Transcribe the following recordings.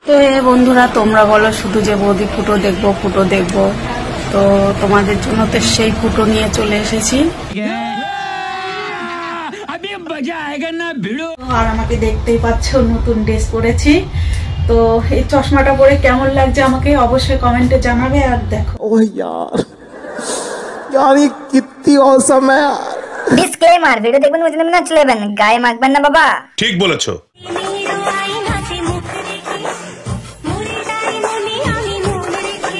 তো বন্ধুরা, তোমরা বলো শুধু যে বৌদি ফুটো দেখবো, তো তোমাদের জন্য তো সেই ফুটো নিয়ে চলে এসেছি। আর আমাকে দেখতেই পাচ্ছ, নতুন ড্রেস পরেছি। তো এই চশমাটা পরে কেমন লাগছে আমাকে অবশ্যই কমেন্টে জানাবে। আর দেখো, ও यार ये कितनी औसम है यार। ডিসক্লেমার, ভিডিও দেখবেন বুঝে নেবেন না, চলেবেন গায়ে মাখবেন না বাবা। ঠিক বলেছো।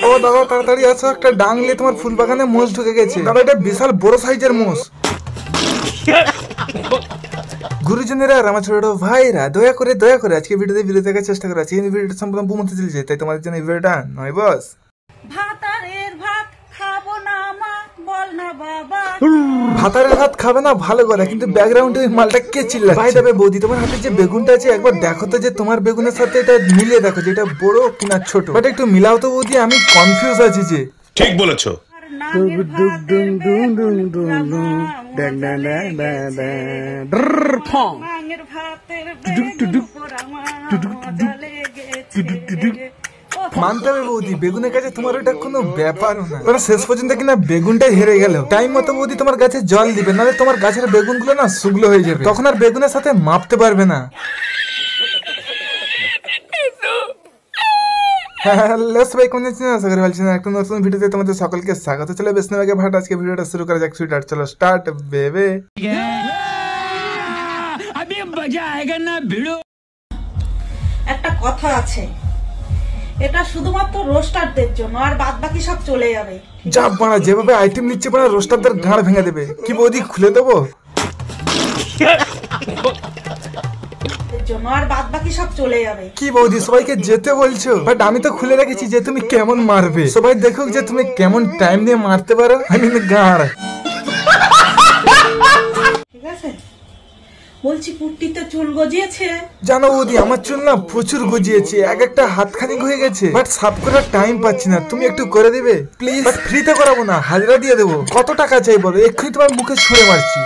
ও দাদা তাড়াতাড়ি আসো, একটা ডাংলে তোমার ফুল বাগানে মোষ ঢুকে গেছে। দাদা এটা বিশাল বড় সাইজের মোষ। গুরুজনেরা আর আমার ছোট ভাইরা দয়া করে আজকে ভিডিওতে ভিডিও দেখার চেষ্টা করে আছি। এই ভিডিওটা সম্পূর্ণ বুমতে চলেছে, তাই তোমাদের জন্য এই ভিডিওটা নয় বস। ভাতারের ভাত খাবো না মা, বল না বাবা। ভাতারের ভাত খাবে না ভালো কথা, কিন্তু ব্যাকগ্রাউন্ডে ওই মালটা কে চিল্লাচ্ছে? ভাই দেবে বৌদি, তোমার হাতে যে বেগুনটা আছে একবার দেখো তো, যে তোমার বেগুনের সাথে এটা মিলিয়ে দেখো যে এটা বড় কিনা ছোট। বাট একটু মিলাও তো বৌদি, আমি কনফিউজ আছি যে। ঠিক বলেছো। মানতে হবে বৌদি, বেগুনের কাছে তোমার ওইটা কোনো ব্যাপারও না। ওরা শেষ পর্যন্ত কিনা বেগুনটাই হেরে গেল। টাইম মতো বৌদি তোমার গাছে জল দিবে, নাহলে তোমার গাছের বেগুনগুলো না শুকনো হয়ে যাবে, তখন আর বেগুনের সাথে মাপতে পারবে না। একটা নতুন ভিডিওতে তোমাদের সকলকে স্বাগত। চলে বেশ আগে ভাট, আজকে ভিডিওটা শুরু করা যাক। সুইটার চলো স্টার্ট বেবে। একটা কথা আছে, এটা শুধুমাত্র রোস্টারদের জন্য, আর বাদ বাকি সব চলে যাবে। যা বাড়া, যেভাবে আইটেম নিচ্ছে বাড়া, রোস্টারদের গাঁড় ভেঙে দেবে। কি বৌদি খুলে দেবো? আর বাদ বাকি সব চলে যাবে। কি বৌদি সবাইকে যেতে বলছো? বাট আমি তো খুলে রেখেছি যে তুমি কেমন মারবে, সবাই দেখুক যে তুমি কেমন টাইম দিয়ে মারতে পারো। আমি গাঁড় ঠিক আছে, বলছি পুট্টিতে চুল গজিয়েছে? জানো বৌদি, আমার চুল না প্রচুর গজিয়েছে, এক একটা হাতখানিক হয়ে গেছে। বাট সাফ করার টাইম পাচ্ছি না, তুমি একটু করে দিবে প্লিজ? ফ্রিতে করাবো না, হাজিরা দিয়ে দেবো। কত টাকা চাই বলো, এক্ষুনি তোমার মুখে ছুঁড়ে মারছি।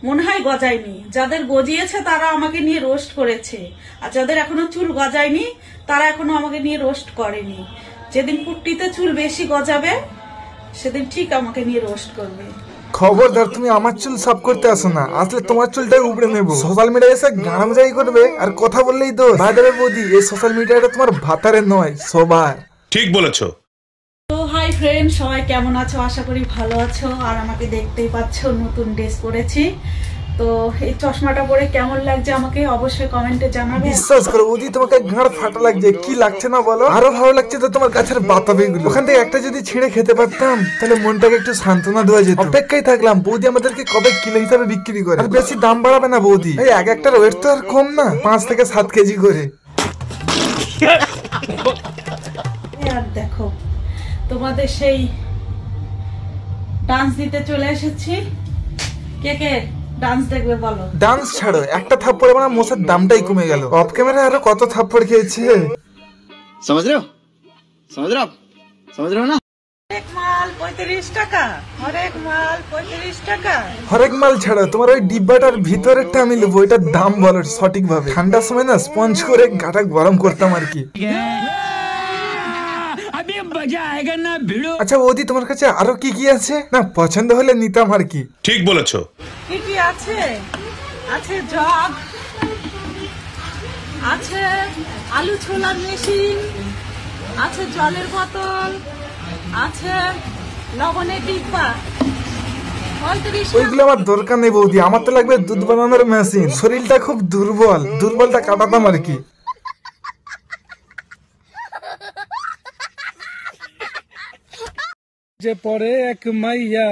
মনে হয় গজায়নি। যাদের গজিয়েছে তারা আমাকে নিয়ে রোস্ট করেছে, আর যাদের এখনো চুল গজায়নি তারা এখনো আমাকে নিয়ে রোস্ট করেনি। যেদিন পুট্টিতে চুল বেশি গজাবে সেদিন ঠিক আমাকে নিয়ে রোস্ট করবে। খবরদার তুমি আমার চুল সাফ করতে আসো না, আসলে তোমার চুলটাই উপড়ে নেবো। সোশ্যাল মিডিয়ায় এসে গামজাই করবে আর কথা বললেই তো ভাই দেবে বৌদি। এই সোশ্যাল মিডিয়াটা তোমার ভাতারে নয়, সবার। ঠিক বলেছো। তো হাই ফ্রেন্ড, সবাই কেমন আছো? আশা করি ভালো আছো। আর আমাকে দেখতেই পাচ্ছ, নতুন ড্রেস পরেছি। তো এই চশমাটা পরে কেমন লাগছে আমাকে অবশ্যই কমেন্টে জানাবে। বিশ্বাস করো বৌদি, তোমাকে গাঁড় ফাটা লাগছে। কি লাগছে না বলো? আরো ভালো লাগছে তো তোমার গাছের বাতাবি গুলো। ওখান থেকে একটা যদি ছিঁড়ে খেতে পারতাম তাহলে মনটাকে একটু সান্ত্বনা দেওয়া যেত। অপেক্ষায় থাকলাম বৌদি আমাদেরকে কবে কিলো হিসাবে বিক্রি করে। আর বেশি দাম বাড়াবে না বৌদি, এই এক একটার ওয়েট তো আর কম না, 5 থেকে 7 কেজি করে। আর দেখো, তোমাদের সেই ডান্স দিতে চলে এসেছি। কে কে ডান্স দেখবে বলো? ডান্স ছাড়ো, একটা থাপ্পড়ে মানে মোষের দামটাই কমে গেল। অফ ক্যামেরা আরো কত থাপ্পড় খেয়েছে। समझ रहे हो ना? হরেক মাল 35 টাকা, হরেক মাল 35 টাকা। হরেক মাল ছাড়ো, তোমার ওই ডিব্বাটার ভিতরেরটা আমি নেবো। এটার দাম বলো সঠিক ভাবে। ঠান্ডার সময় না স্পঞ্জ করে গাটা গরম করতাম আর কি। আচ্ছা বৌদি, তোমার কাছে আরো কি কি আছে? না পছন্দ হলে নিতাম আর কি। ঠিক বলেছো। কি কি আছে? আছে জগ, আছে আলু ছোলার মেশিন, আছে জলের বোতল, আছে লবণের ডিব্বা। ওইগুলো আমার দরকার নেই বৌদি, আমার তো লাগবে দুধ বানানোর মেশিন। শরীরটা খুব দুর্বলটা কাটাতাম আর কি। যে পরে এক মাইয়া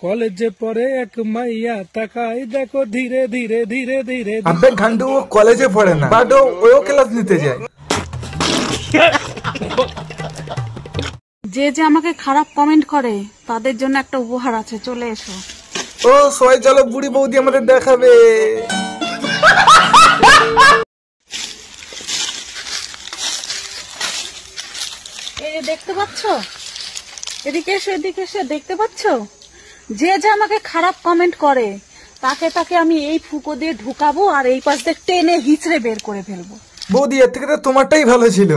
কলেজে পড়ে এক মাইয়া, তাকাই দেখো ধীরে ধীরে ধীরে ধীরে। আবে গান্ডু, ও কলেজে পড়ে না, বাট ও ক্লাস নিতে যায়। যে আমাকে খারাপ কমেন্ট করে তাদের জন্য একটা উপহার আছে, চলে এসো। ও সবাই চলো, বুড়ি বৌদি আমাদের দেখাবে। এই দেখতে পাচ্ছ, এদিকে এসে দেখতে পাচ্ছ যে যে আমাকে খারাপ কমেন্ট করে তাকে তাকে আমি এই ফুকো দিয়ে ঢুকাবো আর এই পাশ দিয়ে টেনে হিচড়ে বের করে ফেলবো। বৌদি এর থেকে তো তোমারটাই ভালো ছিল।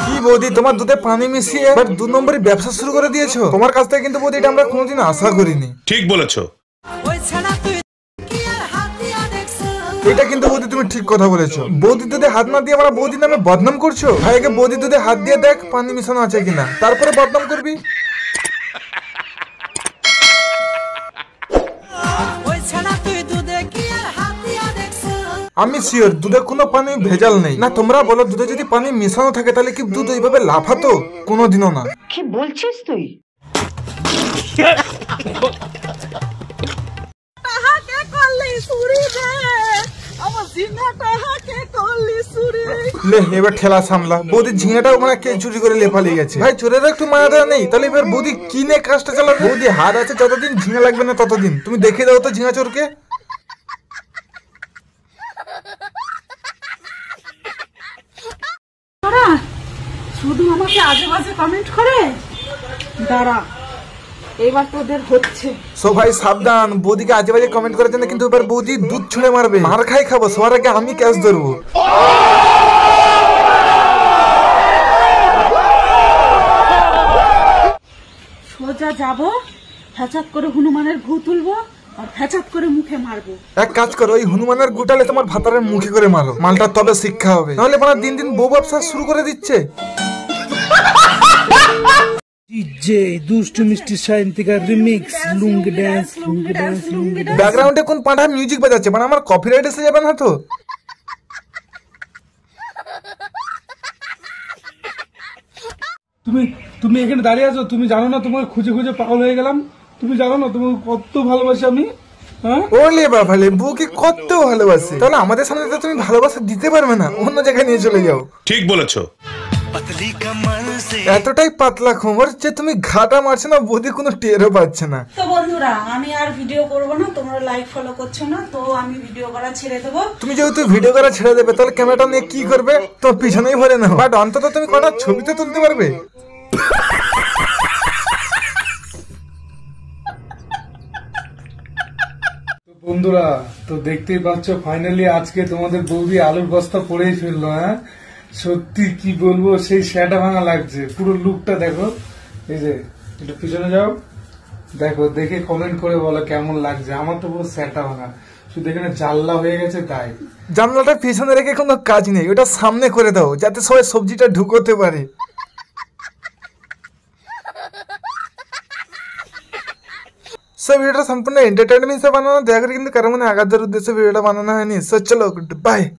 কি বৌদি তোমার দুধে পানি মিশিয়ে এবার 2 নম্বরে ব্যবসা শুরু করে দিয়েছো? তোমার কাছ থেকে কিন্তু বৌদি এটা আমরা কোনোদিন আশা করিনি। ঠিক বলেছো। এটা কিন্তু বৌদি তুমি ঠিক কথা বলেছো। বৌদি দুধে হাত না দিয়ে আমরা বৌদি নামে বদনাম করছো। ভাইকে বৌদি দুধে হাত দিয়ে দেখ পানি মিশানো আছে কিনা, তারপরে বদনাম করবি। আমি শিওর দুধে কোনো পানি ভেজাল নেই। না তোমরা বলো দুধে যদি পানি মিশানো থাকে তাহলে কি দুধ এইভাবে লাফাতো? কোনোদিনও না। কি বলছিস তুই? লে এবার ঠেলা সামলা। বৌদি ঝিঙাটা ওখানে কে চুরি করে লেপালিয়ে গেছে। ভাই চোরের একটু মায়া দেওয়া নেই? তাহলে এবার বৌদি কিনে কাজটা চালাবে। বৌদি হাত আছে যতদিন ঝিঙা লাগবে না ততদিন। তুমি দেখে দাও তো ঝিঙা চোরকে। শুধু আমাকে আজে বাজে কমেন্ট করে, দাঁড়া এবার তোদের হচ্ছে। সো ভাই সাবধান, বৌদিকে আজে বাজে কমেন্ট করার জন্য কিন্তু এবার বৌদি দুধ ছুঁড়ে মারবে। মার খাই খাবো, সবার আগে আমি ক্যাশ ধরবো। সোজা যাবো, হ্যাচাত করে হনুমানের ভূ তুলবো আর হ্যাচাত করে মুখে মারবো। এক কাজ করো, ওই হনুমানের গুটালে তোমার ভাতারের মুখে করে মারো। মালটা তবে শিক্ষা হবে, নাহলে মানে দিন দিন বউ ব্যবসা শুরু করে দিচ্ছে। ডিজে দুষ্টু মিষ্টি সায়ন্তিকার রিমিক্স লুঙ্গি ড্যান্স লুঙ্গি ড্যান্স লুঙ্গি ড্যান্স। ব্যাকগ্রাউন্ডে কোন পাঁঠা মিউজিক বাজাচ্ছে? মানে আমার কপিরাইট এসে যাবে না তো? তুমি এখানে দাঁড়িয়ে আছো, তুমি জানো না তোমাকে খুঁজে খুঁজে পাগল হয়ে গেলাম। তুমি জানো না তোমাকে কত ভালোবাসি আমি। হ্যাঁ ওলে বাবা লে, বউকে কত ভালোবাসে। তাহলে আমাদের সামনে তো তুমি ভালোবাসা দিতে পারবে না, অন্য জায়গায় নিয়ে চলে যাও। ঠিক বলেছো। এতটাই পাতলা খবর যে তুমি ঘাটা মারছে না, বৌদি কোনো টেরও পাচ্ছে না। তো বন্ধুরা আমি আর ভিডিও করব না, তোমরা লাইক ফলো করছো না, তো আমি ভিডিও করা ছেড়ে দেবো। তুমি যেহেতু ভিডিও করা ছেড়ে দেবে তাহলে ক্যামেরাটা নিয়ে কি করবে? তোমার পিছনেই ভরে নাও, বাট অন্তত তুমি কটা ছবি তো তুলতে পারবে। বন্ধুরা তো দেখতেই পাচ্ছ ফাইনালি আজকে তোমাদের বৌদি আলুর বস্তা পরেই ফেললো। হ্যাঁ সত্যি কি বলবো, সেই শ্যাটা ভাঙা লাগছে। পুরো লুকটা দেখো। এই যে একটু পিছনে যাও, দেখো, দেখে কমেন্ট করে বলো কেমন লাগছে। আমার তো পুরো শ্যাটা ভাঙা, শুধু এখানে জানলা হয়ে গেছে তাই। জানলাটা পিছনে রেখে কোনো কাজ নেই, ওটা সামনে করে দাও যাতে সবাই সবজিটা ঢুকোতে পারে। সব ভিডিওটা সম্পূর্ণ এন্টারটেনমেন্ট হিসেবে বানানো, দয়া করে কিন্তু কারো মনে আঘাতের উদ্দেশ্যে ভিডিওটা বানানো হয়নি। সো চলো গুড বাই।